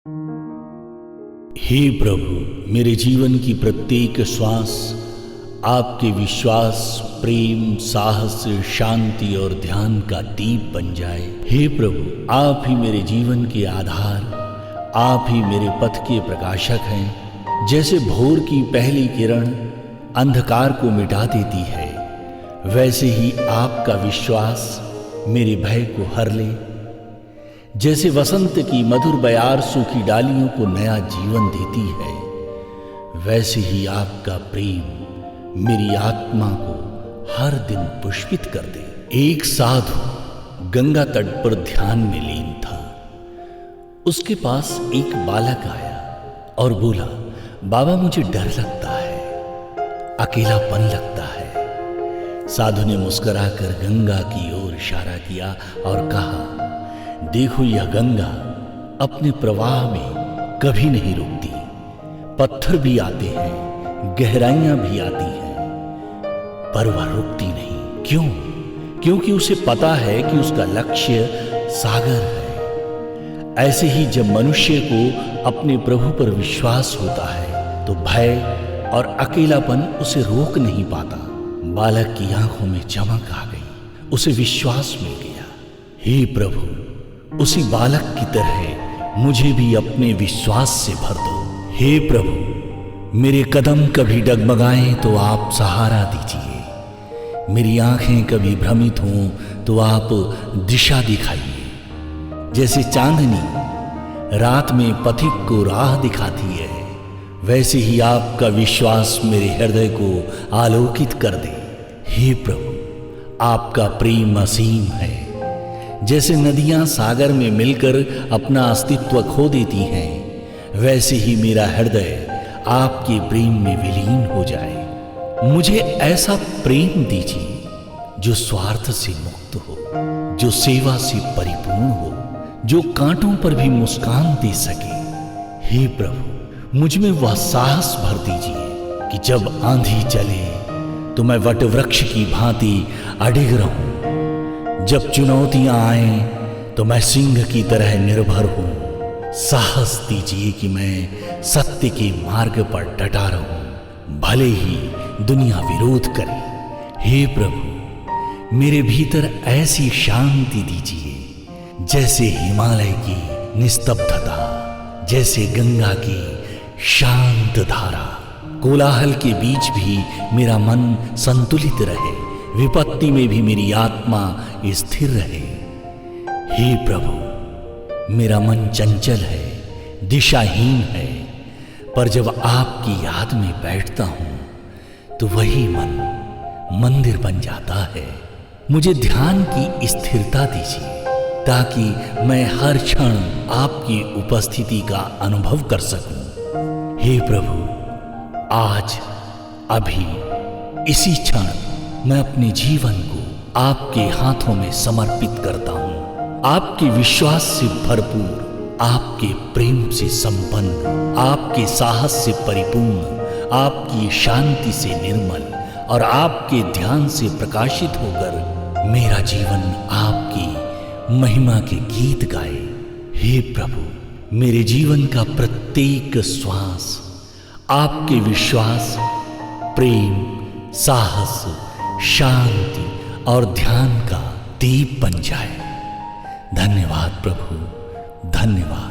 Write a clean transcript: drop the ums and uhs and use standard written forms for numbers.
हे प्रभु, मेरे जीवन की प्रत्येक श्वास आपके विश्वास, प्रेम, साहस, शांति और ध्यान का दीप बन जाए। हे प्रभु, आप ही मेरे जीवन के आधार, आप ही मेरे पथ के प्रकाशक हैं। जैसे भोर की पहली किरण अंधकार को मिटा देती है, वैसे ही आपका विश्वास मेरे भय को हर ले। जैसे वसंत की मधुर बयार सूखी डालियों को नया जीवन देती है, वैसे ही आपका प्रेम मेरी आत्मा को हर दिन पुष्पित कर दे। एक साधु गंगा तट पर ध्यान में लीन था। उसके पास एक बालक आया और बोला, बाबा मुझे डर लगता है, अकेलापन लगता है। साधु ने मुस्कुराकर गंगा की ओर इशारा किया और कहा, देखो यह गंगा अपने प्रवाह में कभी नहीं रुकती। पत्थर भी आते हैं, गहराइयां भी आती हैं, पर वह रुकती नहीं। क्यों? क्योंकि उसे पता है कि उसका लक्ष्य सागर है। ऐसे ही जब मनुष्य को अपने प्रभु पर विश्वास होता है तो भय और अकेलापन उसे रोक नहीं पाता। बालक की आंखों में चमक आ गई, उसे विश्वास मिल गया। हे प्रभु, उसी बालक की तरह मुझे भी अपने विश्वास से भर दो। हे प्रभु, मेरे कदम कभी डगमगाएं तो आप सहारा दीजिए, मेरी आंखें कभी भ्रमित हों तो आप दिशा दिखाइए। जैसे चांदनी रात में पथिक को राह दिखाती है, वैसे ही आपका विश्वास मेरे हृदय को आलोकित कर दे। हे प्रभु, आपका प्रेम असीम है। जैसे नदियां सागर में मिलकर अपना अस्तित्व खो देती हैं, वैसे ही मेरा हृदय आपके प्रेम में विलीन हो जाए। मुझे ऐसा प्रेम दीजिए जो स्वार्थ से मुक्त हो, जो सेवा से परिपूर्ण हो, जो कांटों पर भी मुस्कान दे सके। हे प्रभु, मुझ में वह साहस भर दीजिए कि जब आंधी चले तो मैं वटवृक्ष की भांति अडिग रहूं। जब चुनौतियां आए तो मैं सिंह की तरह निर्भर हूं। साहस दीजिए कि मैं सत्य के मार्ग पर डटा रहूं, भले ही दुनिया विरोध करे। हे प्रभु, मेरे भीतर ऐसी शांति दीजिए जैसे हिमालय की निस्तब्धता, जैसे गंगा की शांत धारा। कोलाहल के बीच भी मेरा मन संतुलित रहे, विपत्ति में भी मेरी आत्मा स्थिर रहे। हे प्रभु, मेरा मन चंचल है, दिशाहीन है, पर जब आपकी याद में बैठता हूं तो वही मन मंदिर बन जाता है। मुझे ध्यान की स्थिरता दीजिए ताकि मैं हर क्षण आपकी उपस्थिति का अनुभव कर सकूं। हे प्रभु, आज, अभी, इसी क्षण मैं अपने जीवन को आपके हाथों में समर्पित करता हूं। आपके विश्वास से भरपूर, आपके प्रेम से संपन्न, आपके साहस से परिपूर्ण, आपकी शांति से निर्मल और आपके ध्यान से प्रकाशित होकर मेरा जीवन आपकी महिमा के गीत गाए। हे प्रभु, मेरे जीवन का प्रत्येक श्वास आपके विश्वास, प्रेम, साहस, शांति और ध्यान का दीप बन जाए। धन्यवाद प्रभु, धन्यवाद।